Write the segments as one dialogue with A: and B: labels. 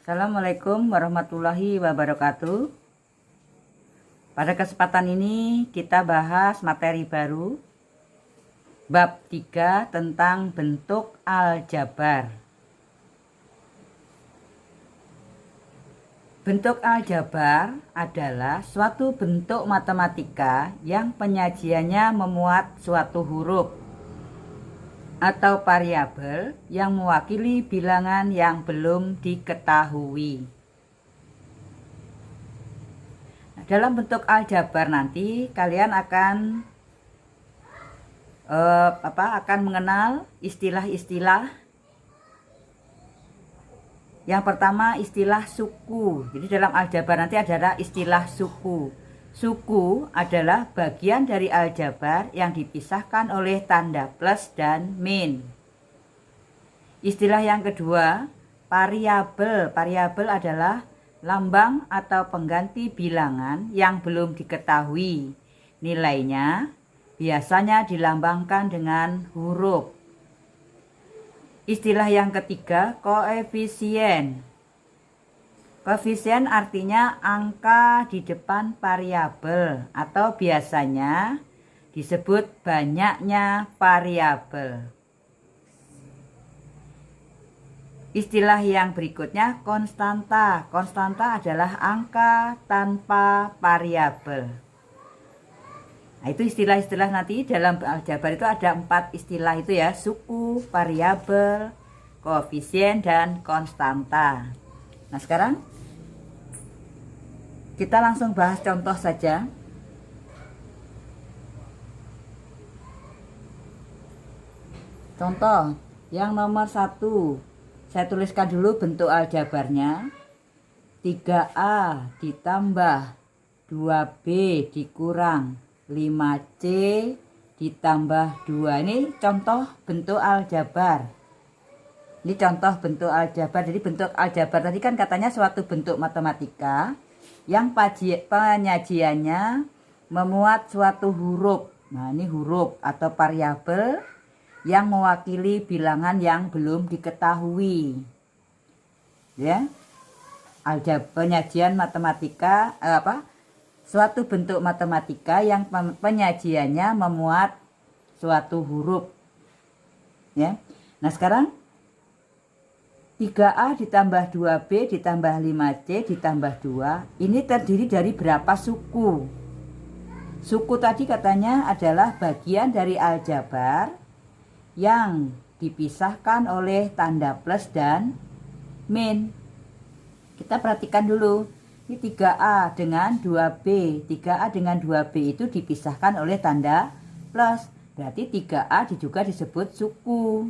A: Assalamualaikum warahmatullahi wabarakatuh. Pada kesempatan ini kita bahas materi baru bab 3 tentang bentuk aljabar. Bentuk aljabar adalah suatu bentuk matematika yang penyajiannya memuat suatu huruf atau variabel yang mewakili bilangan yang belum diketahui. Dalam bentuk aljabar nanti kalian akan mengenal istilah-istilah. Yang pertama istilah suku. Jadi dalam aljabar nanti adalah istilah suku. Suku adalah bagian dari aljabar yang dipisahkan oleh tanda plus dan min. Istilah yang kedua, variabel. Variabel adalah lambang atau pengganti bilangan yang belum diketahui. Nilainya biasanya dilambangkan dengan huruf. Istilah yang ketiga, koefisien. Koefisien artinya angka di depan variabel atau biasanya disebut banyaknya variabel. Istilah yang berikutnya konstanta. Konstanta adalah angka tanpa variabel. Nah, itu istilah-istilah nanti dalam aljabar itu ada 4 istilah itu ya, suku, variabel, koefisien, dan konstanta. Nah sekarang kita langsung bahas contoh saja. Contoh yang nomor 1, saya tuliskan dulu bentuk aljabarnya. 3A ditambah 2B dikurang 5C ditambah 2. Ini contoh bentuk aljabar. Ini contoh bentuk aljabar. Jadi bentuk aljabar tadi kan katanya suatu bentuk matematika yang penyajiannya memuat suatu huruf. Nah, ini huruf atau variabel yang mewakili bilangan yang belum diketahui. Ya. Aljabar penyajian matematika suatu bentuk matematika yang penyajiannya memuat suatu huruf. Ya. Nah, sekarang 3A ditambah 2B ditambah 5C ditambah 2. Ini terdiri dari berapa suku? Suku tadi katanya adalah bagian dari aljabar yang dipisahkan oleh tanda plus dan min. Kita perhatikan dulu. Ini 3A dengan 2B. 3A dengan 2B itu dipisahkan oleh tanda plus. Berarti 3A juga disebut suku.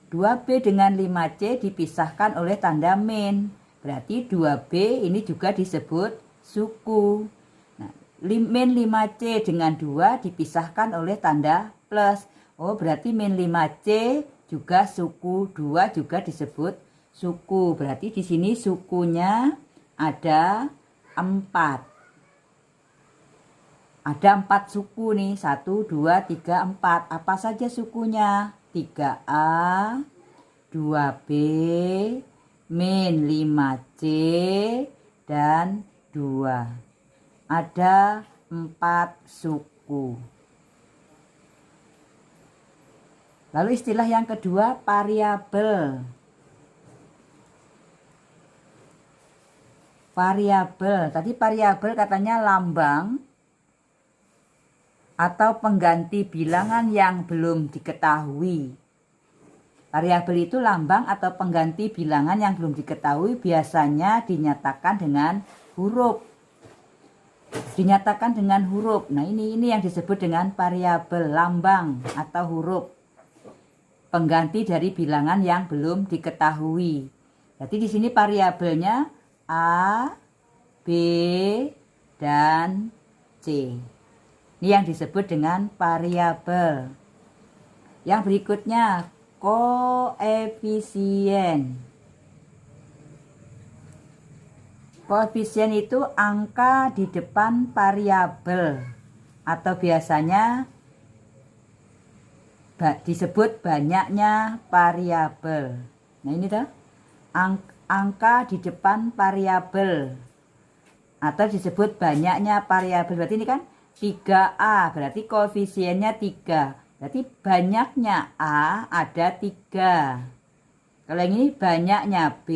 A: 2B dengan 5C dipisahkan oleh tanda min. Berarti 2B ini juga disebut suku. Nah, min 5C dengan 2 dipisahkan oleh tanda plus. Oh, berarti min 5C juga suku. 2 juga disebut suku. Berarti di sini sukunya ada 4. Ada 4 suku nih. 1, 2, 3, 4. Apa saja sukunya? 3A, 2B, min 5C, dan 2. Ada 4 suku. Lalu istilah yang kedua, variabel. Variabel, tadi variabel katanya lambang atau pengganti bilangan yang belum diketahui. Variabel itu lambang atau pengganti bilangan yang belum diketahui, biasanya dinyatakan dengan huruf. Dinyatakan dengan huruf. Nah, ini yang disebut dengan variabel, lambang atau huruf. Pengganti dari bilangan yang belum diketahui. Jadi di sini variabelnya A, B, dan C. Ini yang disebut dengan variabel. Yang berikutnya, koefisien. Koefisien itu angka di depan variabel atau biasanya disebut banyaknya variabel. Nah ini tuh angka di depan variabel atau disebut banyaknya variabel. Berarti ini kan 3A, berarti koefisiennya 3. Berarti banyaknya A ada 3. Kalau yang ini banyaknya B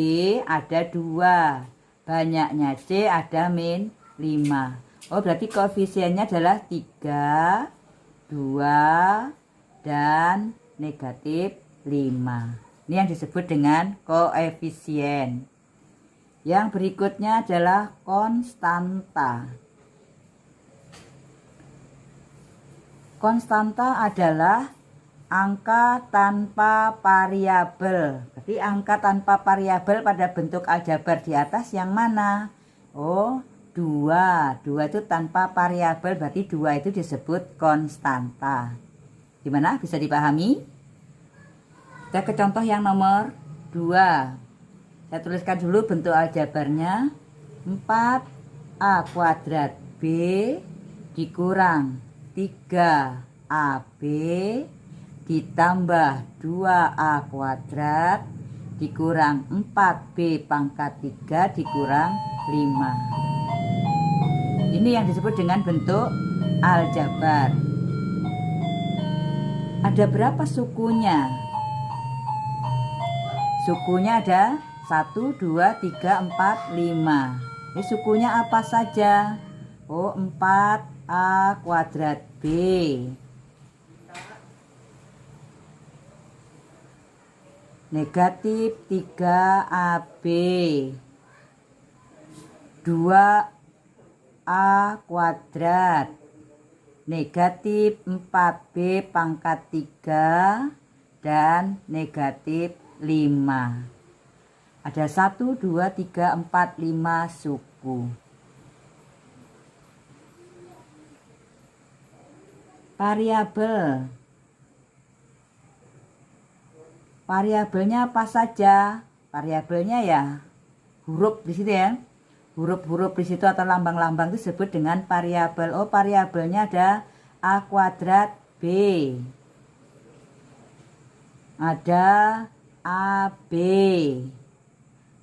A: ada 2. Banyaknya C ada min 5. Oh, berarti koefisiennya adalah 3, 2, dan negatif 5. Ini yang disebut dengan koefisien. Yang berikutnya adalah konstanta. Konstanta adalah angka tanpa variabel. Berarti angka tanpa variabel pada bentuk aljabar di atas yang mana? Oh, 2. 2 itu tanpa variabel, berarti 2 itu disebut konstanta. Gimana? Bisa dipahami? Kita ke contoh yang nomor 2. Saya tuliskan dulu bentuk aljabarnya. 4A kuadrat B dikurang 3AB ditambah 2A kuadrat dikurang 4B pangkat 3 dikurang 5. Ini yang disebut dengan bentuk aljabar. Ada berapa sukunya? Sukunya ada 1, 2, 3, 4, 5. Ini sukunya apa saja? Oh, 4A kuadrat B negatif 3AB 2A kuadrat negatif 4B pangkat 3 dan negatif 5. Ada 1, 2, 3, 4, 5 suku. Variabel. Variabelnya apa saja? Variabelnya ya huruf di situ ya. Huruf-huruf di situ atau lambang-lambang itu disebut dengan variabel. Oh, variabelnya ada A kuadrat B. Ada AB.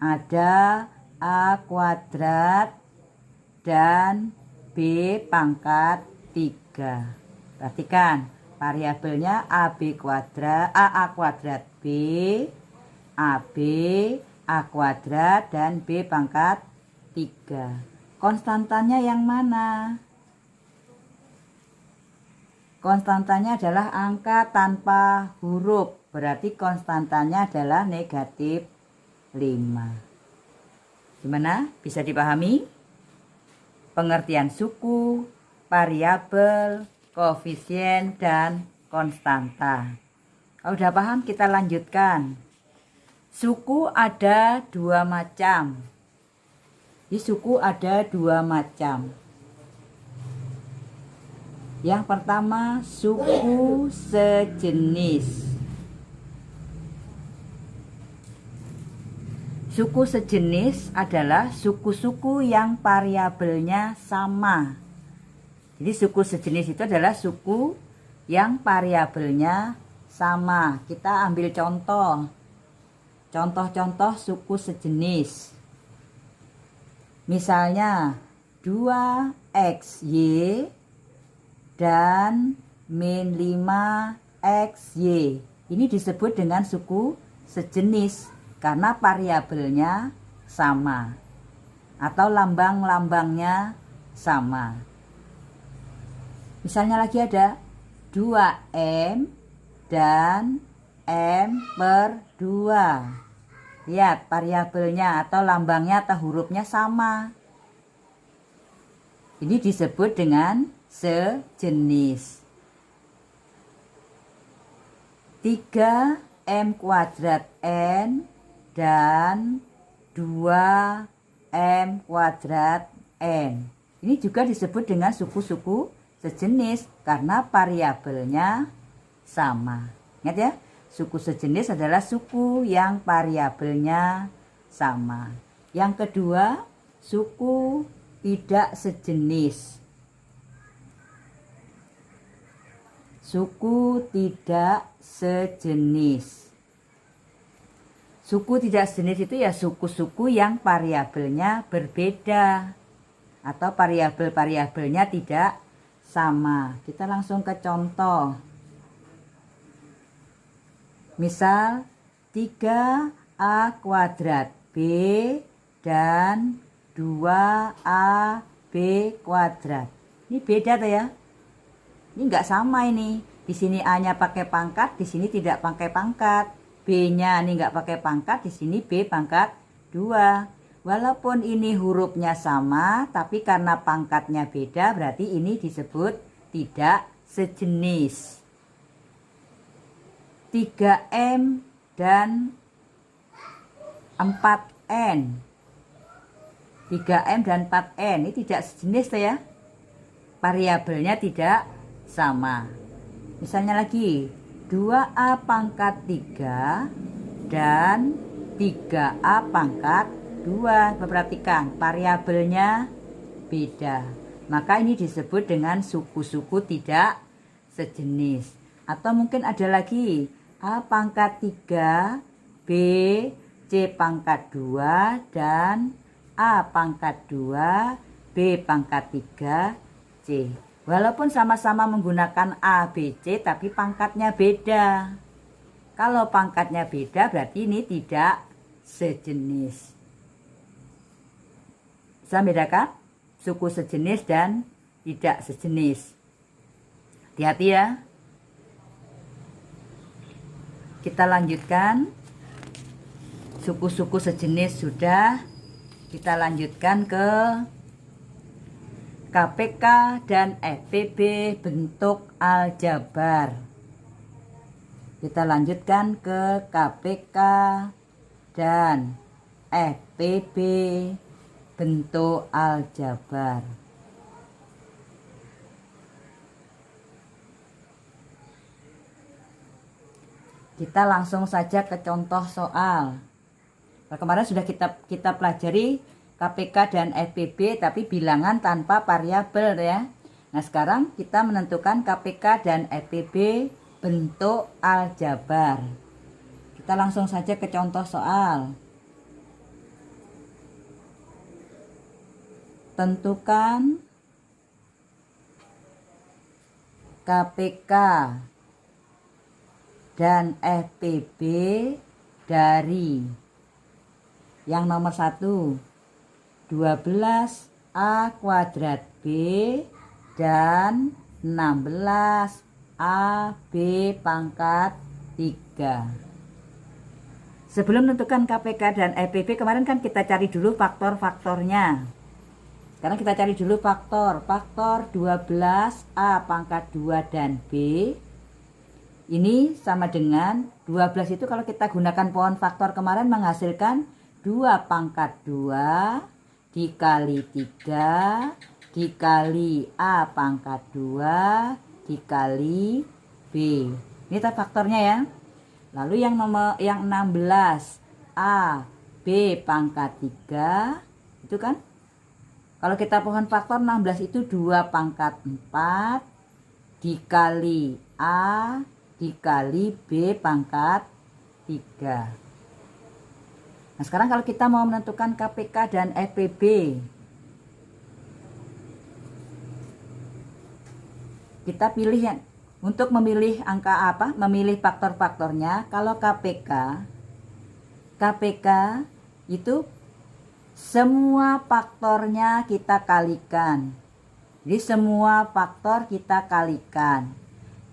A: Ada A kuadrat dan B pangkat 3. Perhatikan, variabelnya AB kuadrat, AA kuadrat B, AB, A kuadrat, dan B pangkat 3. Konstantanya yang mana? Konstantanya adalah angka tanpa huruf. Berarti konstantanya adalah negatif 5. Gimana? Bisa dipahami? Pengertian suku, variabel, koefisien, dan konstanta. Kalau udah paham, kita lanjutkan. Suku ada 2 macam. Di suku ada 2 macam. Yang pertama, suku sejenis. Suku sejenis adalah suku-suku yang variabelnya sama. Jadi suku sejenis itu adalah suku yang variabelnya sama. Kita ambil contoh. Contoh-contoh suku sejenis. Misalnya 2XY dan min 5XY. Ini disebut dengan suku sejenis karena variabelnya sama atau lambang-lambangnya sama. Misalnya lagi ada 2M dan M per 2. Lihat variabelnya atau lambangnya atau hurufnya sama. Ini disebut dengan sejenis. 3M kuadrat N dan 2M kuadrat N. Ini juga disebut dengan suku-suku sejenis karena variabelnya sama. Ingat ya, suku sejenis adalah suku yang variabelnya sama. Yang kedua, suku tidak sejenis. Suku tidak sejenis. Suku tidak sejenis itu ya suku-suku yang variabelnya berbeda atau variabel-variabelnya tidak sama. Kita langsung ke contoh. Misal 3a kuadrat B dan 2ab kuadrat. Ini beda tuh ya. Ini enggak sama ini. Di sini A-nya pakai pangkat, di sini tidak pakai pangkat. B-nya ini enggak pakai pangkat, di sini B pangkat 2. Walaupun ini hurufnya sama, tapi karena pangkatnya beda, berarti ini disebut tidak sejenis. 3M dan 4N. 3M dan 4N ini tidak sejenis tuh ya. Variabelnya tidak sama. Misalnya lagi 2A pangkat 3 dan 3A pangkat 2. Perhatikan variabelnya beda. Maka ini disebut dengan suku-suku tidak sejenis. Atau mungkin ada lagi A pangkat 3, B, C pangkat 2 dan A pangkat 2, B pangkat 3, C. Walaupun sama-sama menggunakan A, B, C, tapi pangkatnya beda. Kalau pangkatnya beda, berarti ini tidak sejenis. Bisa bedakan suku sejenis dan tidak sejenis. Hati-hati ya. Kita lanjutkan. Suku-suku sejenis sudah. Kita lanjutkan ke KPK dan FPB bentuk aljabar. Kita lanjutkan ke KPK dan FPB bentuk aljabar. Kita langsung saja ke contoh soal. Nah, kemarin sudah kita pelajari KPK dan FPB tapi bilangan tanpa variabel ya. Nah, sekarang kita menentukan KPK dan FPB bentuk aljabar. Kita langsung saja ke contoh soal. Tentukan KPK dan FPB dari yang nomor 1 12A kuadrat B dan 16AB pangkat 3. Sebelum menentukan KPK dan FPB kemarin kan kita cari dulu faktor-faktornya. Sekarang kita cari dulu faktor 12A pangkat 2 dan B. Ini sama dengan 12 itu kalau kita gunakan pohon faktor kemarin menghasilkan 2 pangkat 2 dikali 3 dikali A pangkat 2 dikali B. Ini faktornya ya. Lalu yang 16 A B pangkat 3 itu kan kalau kita pohon faktor 16 itu 2 pangkat 4 dikali A dikali B pangkat 3. Nah, sekarang kalau kita mau menentukan KPK dan FPB, kita pilih yang untuk memilih angka apa? Memilih faktor-faktornya. Kalau KPK itu semua faktornya kita kalikan. Jadi semua faktor kita kalikan.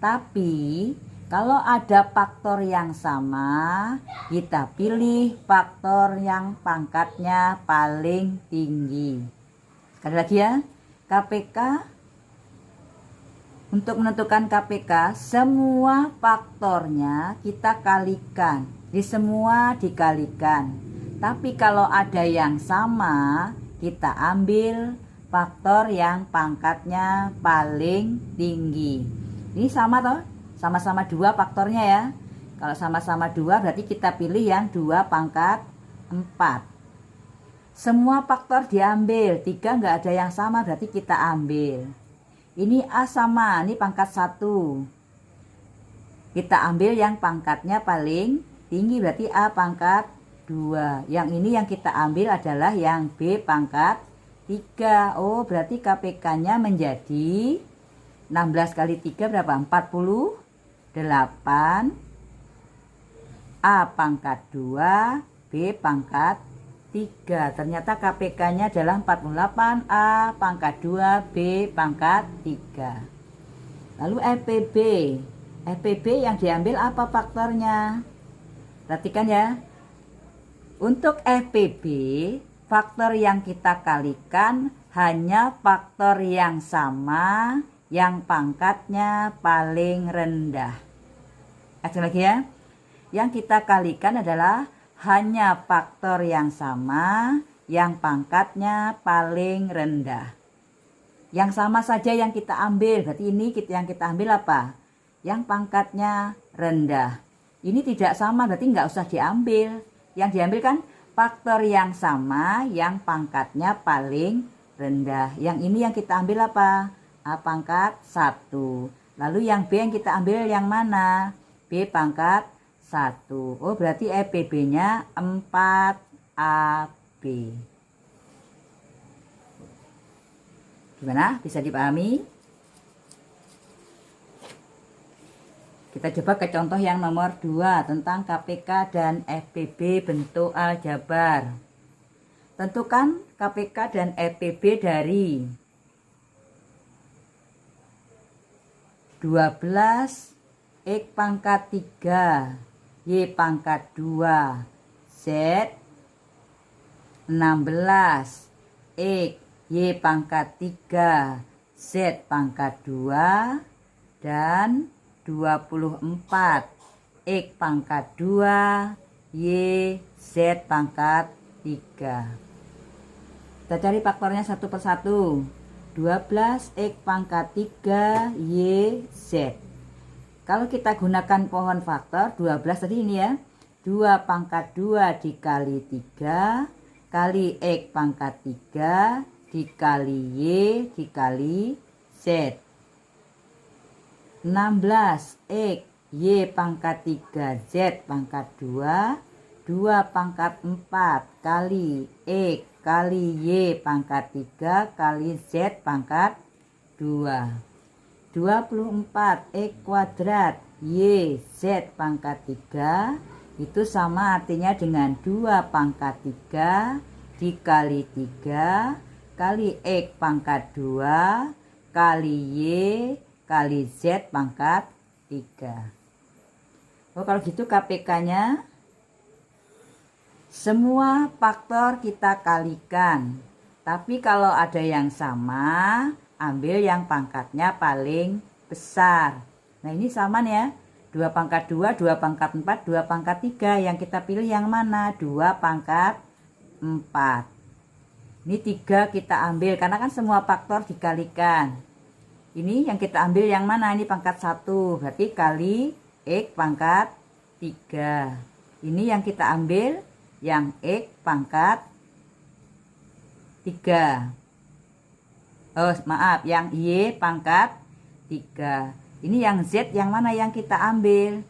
A: Tapi kalau ada faktor yang sama, kita pilih faktor yang pangkatnya paling tinggi. Sekali lagi ya, KPK. Untuk menentukan KPK, semua faktornya kita kalikan. Jadi semua dikalikan. Tapi kalau ada yang sama, kita ambil faktor yang pangkatnya paling tinggi. Ini sama toh? Sama-sama 2 faktornya ya. Kalau sama-sama 2 berarti kita pilih yang 2 pangkat 4. Semua faktor diambil. 3 nggak ada yang sama berarti kita ambil. Ini A sama, ini pangkat 1. Kita ambil yang pangkatnya paling tinggi berarti A pangkat 2. Yang ini yang kita ambil adalah yang B pangkat 3. Oh, berarti KPK-nya menjadi 16 kali 3 berapa? 48. A pangkat 2, B pangkat 3. Ternyata KPK-nya adalah 48, A pangkat 2, B pangkat 3. Lalu FPB. FPB yang diambil apa faktornya? Perhatikan ya. Untuk FPB, faktor yang kita kalikan hanya faktor yang sama yang pangkatnya paling rendah. Lagi ya. Yang kita kalikan adalah hanya faktor yang sama yang pangkatnya paling rendah. Yang sama saja yang kita ambil. Berarti ini yang kita ambil apa? Yang pangkatnya rendah. Ini tidak sama, berarti nggak usah diambil. Yang diambil kan faktor yang sama yang pangkatnya paling rendah. Yang ini yang kita ambil apa? A pangkat 1. Lalu yang B yang kita ambil yang mana? B pangkat 1. Oh, berarti FPB-nya 4AB. Gimana? Bisa dipahami? Kita coba ke contoh yang nomor 2 tentang KPK dan FPB bentuk aljabar. Tentukan KPK dan FPB dari 12 X pangkat 3 Y pangkat 2 Z 16 X Y pangkat 3 Z pangkat 2 dan 24 X pangkat 2 Y Z pangkat 3. Kita cari faktornya satu persatu. 12 X pangkat 3 Y Z. Kalau kita gunakan pohon faktor 12 tadi ini ya, 2 pangkat 2 dikali 3 kali X pangkat 3 dikali Y dikali Z. 16 X Y pangkat 3 Z pangkat 2 2 pangkat 4 kali X kali Y pangkat 3 kali Z pangkat 2. 24 X kuadrat Y Z pangkat 3 itu sama artinya dengan 2 pangkat 3 dikali 3 kali X pangkat 2 kali Y kali Z pangkat 3. Oh, kalau gitu KPK-nya semua faktor kita kalikan. Tapi kalau ada yang sama, ambil yang pangkatnya paling besar. Nah, ini sama nih ya. 2 pangkat 2, 2 pangkat 4, 2 pangkat 3. Yang kita pilih yang mana? 2 pangkat 4. Ini 3 kita ambil karena kan semua faktor dikalikan. Ini yang kita ambil yang mana? Ini pangkat 1. Berarti kali X pangkat 3. Ini yang kita ambil yang X pangkat 3. Oh, maaf, yang Y pangkat 3. Ini yang Z yang mana yang kita ambil?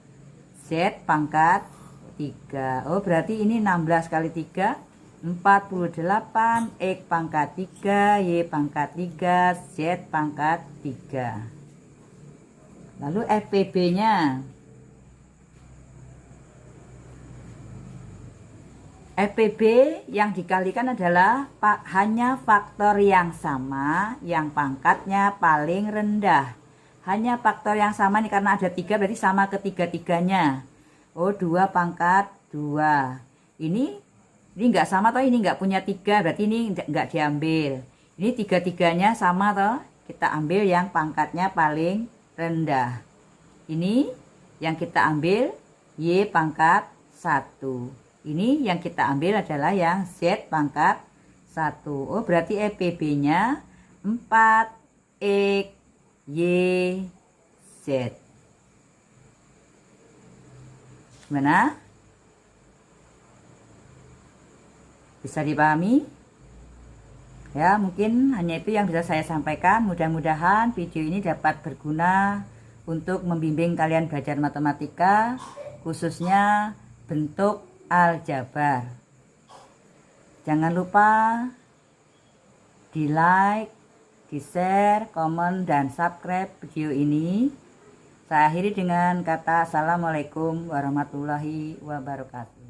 A: Z pangkat 3. Oh, berarti ini 16 kali 3. 48 X pangkat 3 Y pangkat 3 Z pangkat 3. Lalu FPB nya FPB yang dikalikan adalah hanya faktor yang sama yang pangkatnya paling rendah. Hanya faktor yang sama nih karena ada 3 berarti sama ketiga-tiganya. Oh, 2 pangkat 2. Ini nggak sama toh, ini nggak punya 3 berarti ini nggak diambil. Ini 3-3-nya sama toh, kita ambil yang pangkatnya paling rendah. Ini yang kita ambil Y pangkat 1. Ini yang kita ambil adalah yang Z pangkat 1. Oh, berarti FPB nya 4X Y Z. Gimana? Bisa dipahami? Ya, mungkin hanya itu yang bisa saya sampaikan. Mudah-mudahan video ini dapat berguna untuk membimbing kalian belajar matematika, khususnya bentuk aljabar. Jangan lupa di like, di share, komen, dan subscribe video ini. Saya akhiri dengan kata assalamualaikum warahmatullahi wabarakatuh.